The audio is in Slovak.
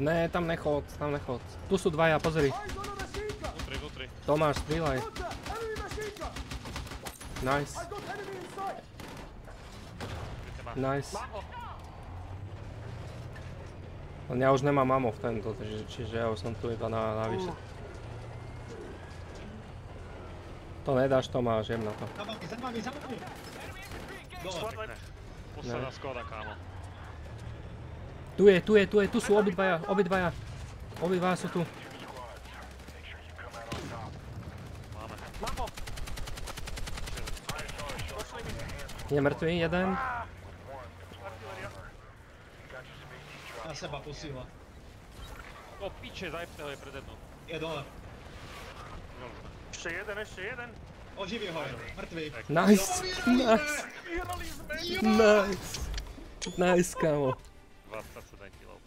Ne, tam nechod, tam nechod. Tu sú dvaja, pozri. Vnútri. Tomáš, strieľaj. Nice. Nice. Len ja už nemám ammo v tento, čiže ja už som tu iba na výške. To nedáš, Tomáš, jem na to. Za vami. Dole. Posledná skóda, kámo. Tu sú obidvaja. Obidvaja sú tu. Máme. Je mŕtvý jeden. Na seba posíla. O piče, zajebte ho je pred jednou. Je dole. Ešte jeden. Oživí ho, mŕtvý. Nice. Nice, kámo. 27 kg.